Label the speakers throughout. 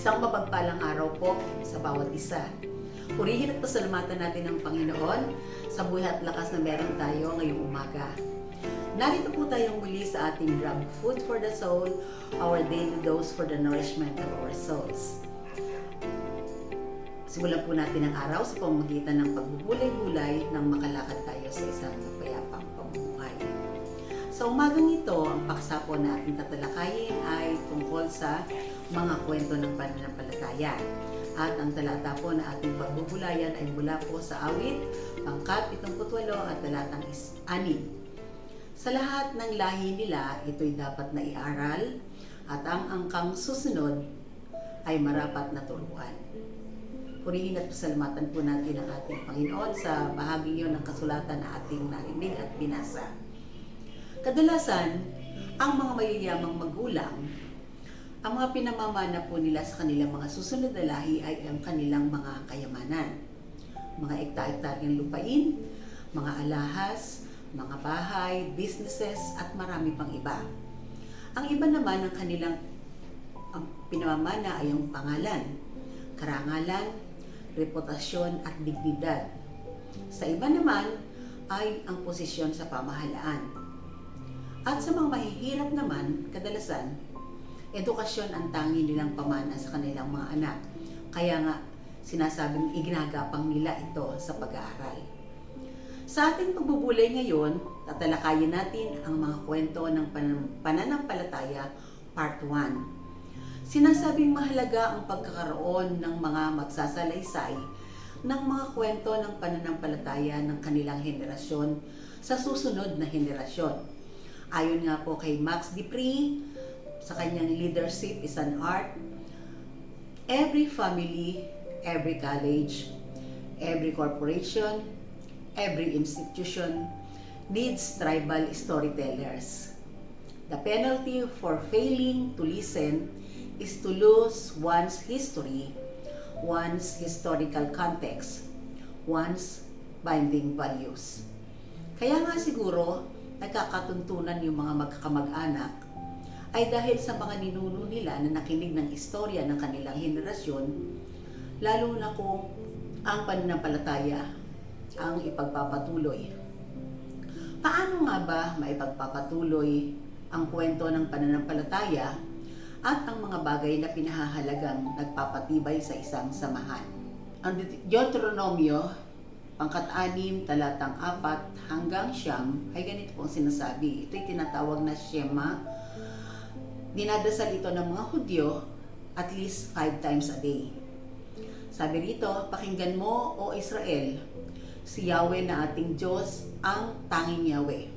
Speaker 1: Isang mapagpalang araw po sa bawat isa. Purihin at pasalamatan natin ang Panginoon sa buhay at lakas na meron tayo ngayong umaga. Narito po tayong muli sa ating Grab Food for the Soul, our daily dose for the nourishment of our souls. Simulan po natin ang araw sa pamamagitan ng pagbubulay-bulay nang makalakad tayo sa isang mapayapang pamumuhay. Sa umagang ito, ang paksa po na ating tatalakayin ay tungkol sa mga kwento ng pananampalataya. At ang talata po na ating pagbubulayan ay mula po sa Awit, pangkat 78 at talatang 6. Sa lahat ng lahi nila, ito'y dapat na iaral at ang angkang susunod ay marapat na turuan. Purihin at pasalamatan po natin ang ating Panginoon sa bahagi yun ng kasulatan na ating narinig at binasa. Kadalasan, ang mga mayayamang magulang, ang mga pinamamana po nila sa kanilang mga susunod na lahi ay ang kanilang mga kayamanan. Mga ekta-ektaryang lupain, mga alahas, mga bahay, businesses, at marami pang iba. Ang iba naman ang kanilang pinamamana ay ang pangalan, karangalan, reputasyon at dignidad. Sa iba naman ay ang posisyon sa pamahalaan. At sa mga mahihirap naman, kadalasan, Edukasyon ang tanging nilang pamana sa kanilang mga anak. Kaya nga, sinasabing iginagapang nila ito sa pag-aaral. Sa ating pagbubulay ngayon, tatalakayin natin ang mga kwento ng pananampalataya Part 1. Sinasabing mahalaga ang pagkakaroon ng mga magsasalaysay ng mga kwento ng pananampalataya ng kanilang henerasyon sa susunod na henerasyon. Ayon nga po kay Max De Pree, sa kanyang Leadership is an Art, every family, every college, every corporation, every institution needs tribal storytellers. The penalty for failing to listen is to lose one's history, one's historical context, one's binding values. Kaya nga siguro, nagkakatuntunan yung mga magkakamag-anak ay dahil sa mga ninuno nila na nakinig ng istorya ng kanilang henerasyon, lalo na kung ang pananampalataya ang ipagpapatuloy. Paano nga ba maipagpapatuloy ang kwento ng pananampalataya at ang mga bagay na pinahahalagang nagpapatibay sa isang samahan? Ang Deuteronomio, pangkat-6, talatang 4 hanggang 9 ay ganito pong sinasabi. Ito'y tinatawag na Shema. Dinadasal ito ng mga Hudyo at least 5 times a day. Sabi rito, pakinggan mo, O Israel, si Yahweh na ating Diyos ang tanging Yahweh.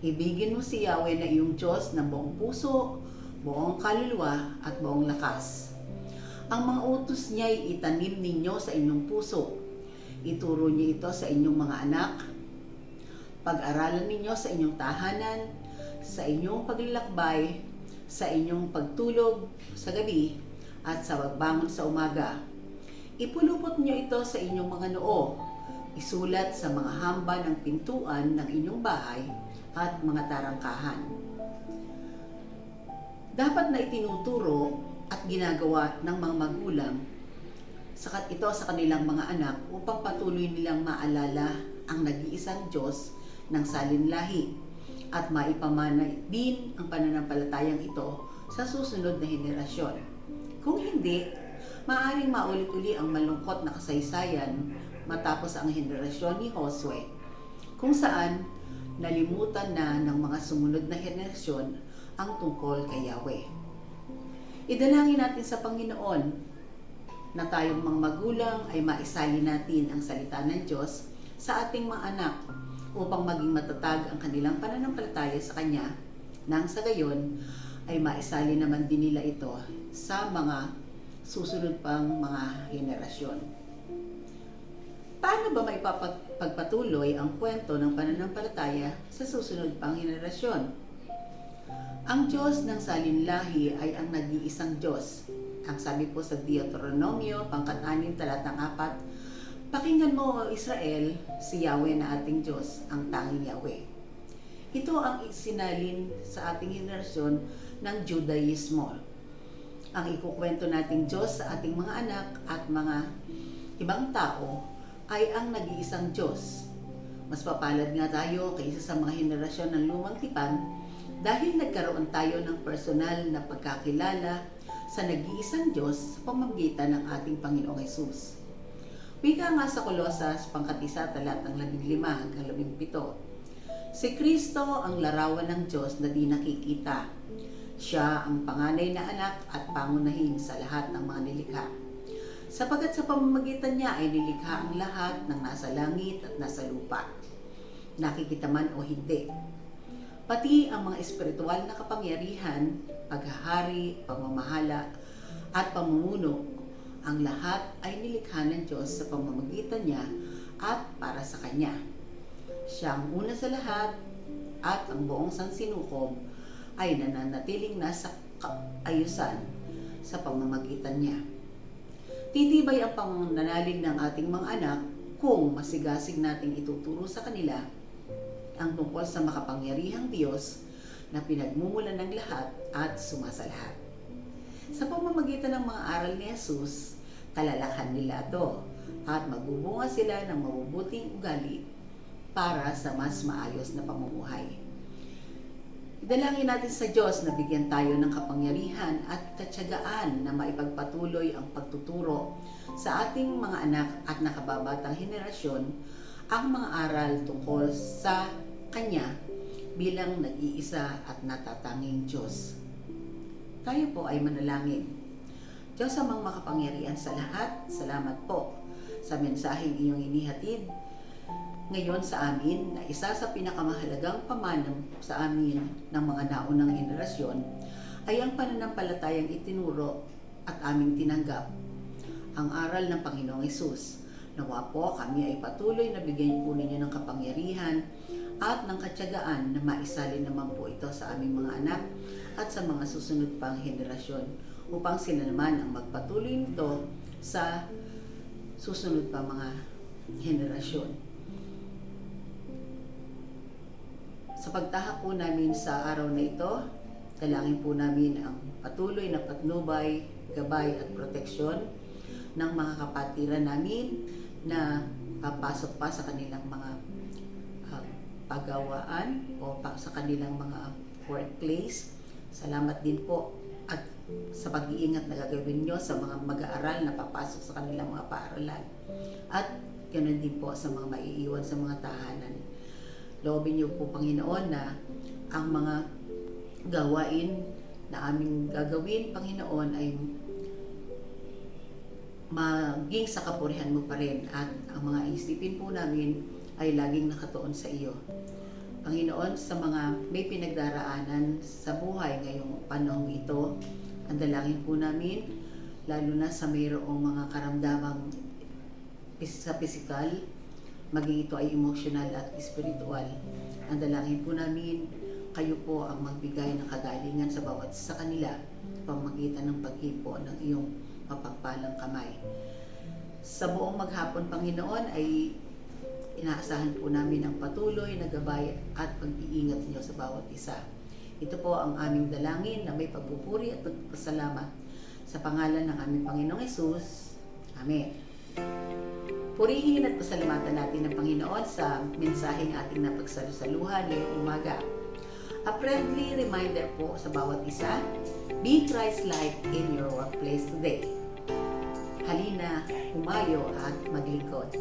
Speaker 1: Ibigin mo si Yahweh na iyong Diyos ng buong puso, buong kaluluwa at buong lakas. Ang mga utos niya ay itanim ninyo sa inyong puso. Ituro niyo ito sa inyong mga anak. Pag-aralan ninyo sa inyong tahanan, sa inyong paglalakbay, sa inyong pagtulog sa gabi, at sa pagbangon sa umaga. Ipulupot niyo ito sa inyong mga noo. Isulat sa mga hamba ng pintuan ng inyong bahay at mga tarangkahan. Dapat na itinuturo at ginagawa ng mga magulang ito sa kanilang mga anak upang patuloy nilang maalala ang nag-iisang Diyos ng salinlahi at maipamana din ang pananampalatayang ito sa susunod na henerasyon. Kung hindi, maaaring maulit-uli ang malungkot na kasaysayan matapos ang henerasyon ni Josue, kung saan nalimutan na ng mga sumunod na henerasyon ang tungkol kay Yahweh. Idalangin natin sa Panginoon na tayong mga magulang ay maisali natin ang salita ng Diyos sa ating mga anak upang maging matatag ang kanilang pananampalataya sa Kanya, nang sa gayon ay maisali naman din nila ito sa mga susunod pang mga henerasyon. Paano ba maipapagpatuloy ang kwento ng pananampalataya sa susunod pang henerasyon? Ang Diyos ng salinlahi ay ang nag-iisang Diyos. Ang sabi po sa Deuteronomio, pangkat-6, talatang 4, pakinggan mo, O Israel, si Yahweh na ating Diyos, ang tanging Yahweh. Ito ang isinalin sa ating henerasyon ng Judaismo. Ang ikukwento nating Diyos sa ating mga anak at mga ibang tao ay ang nag-iisang Diyos. Mas papalad nga tayo kaysa sa mga henerasyon ng lumang tipan dahil nagkaroon tayo ng personal na pagkakilala sa nag-iisang Diyos sa pamamagitan ng ating Panginoong Hesus. Wika nga sa Kolosas, pangkat-1, talatang 15 hanggang 17. Si Kristo ang larawan ng Diyos na di nakikita. Siya ang panganay na anak at pangunahin sa lahat ng mga nilikha. Sapagkat sa pamamagitan niya ay nilikha ang lahat ng nasa langit at nasa lupa, nakikita man o hindi. Pati ang mga espiritual na kapangyarihan, paghahari, pamamahala, at pamumuno, ang lahat ay nilikha ng Diyos sa pamamagitan niya at para sa Kanya. Siya ang una sa lahat at ang buong sansinukob ay nananatiling nasa ayusan sa pamamagitan niya. Titibay ang pangnanalig ng ating mga anak kung masigasig nating ituturo sa kanila ang tungkol sa makapangyarihang Diyos na pinagmumulan ng lahat at sumasalahat. Sa pamamagitan ng mga aral ni Jesus, talalakhan nila ito at magbubunga sila ng mabubuting ugali para sa mas maayos na pamumuhay. Idalangin natin sa Diyos na bigyan tayo ng kapangyarihan at katyagaan na maipagpatuloy ang pagtuturo sa ating mga anak at nakababatang henerasyon ang mga aral tungkol sa Kanya bilang nag-iisa at natatanging Diyos. Tayo po ay manalangin. Diyos amang makapangyarihan sa lahat, salamat po sa mensaheng iyong inihatid ngayon sa amin na isa sa pinakamahalagang pamanang sa amin ng mga naunang henerasyon ay ang pananampalatayang itinuro at aming tinanggap, ang aral ng Panginoong Hesus. Nawa po kami ay patuloy na bigyan po ninyo ng kapangyarihan at ng katyagaan na maisalin naman po ito sa aming mga anak at sa mga susunod pang henerasyon upang sila naman ang magpatuloy nito sa susunod pa mga henerasyon. Sa pagtahak po namin sa araw na ito, dalangin po namin ang patuloy na patnubay, gabay at proteksyon ng mga kapatiran namin na papasok pa sa kanilang mga pagawaan o sa kanilang mga workplace. Salamat din po at sa pag-iingat na gagawin nyo sa mga mag-aaral na papasok sa kanilang mga paaralan. At ganoon din po sa mga maiiwan sa mga tahanan. Loobin niyo po, Panginoon, na ang mga gawain na aming gagawin, Panginoon, ay maging sa kapurihan mo pa rin at ang mga isipin po namin ay laging nakatuon sa iyo. Panginoon, sa mga may pinagdaraanan sa buhay ngayong panahong ito, ang dalangin po namin, lalo na sa mayroong mga karamdamang sa pisikal, maging ito ay emotional at spiritual. Ang dalangin po namin, kayo po ang magbigay ng kagalingan sa bawat sa kanila pamagitan ng paghipo ng iyong mapagpalang kamay. Sa buong maghapon, Panginoon, ay inaasahan po namin ang patuloy na gabay at pag-iingat niyo sa bawat isa. Ito po ang aming dalangin na may pagpupuri at pagpasalamat sa pangalan ng aming Panginoong Hesus. Amen. Purihin at pasalamatan natin ng Panginoon sa mensaheng ating napagsalusaluhan ngayong umaga. A friendly reminder po sa bawat isa, be Christ-like in your workplace today. Halina, humayo at maglingkod.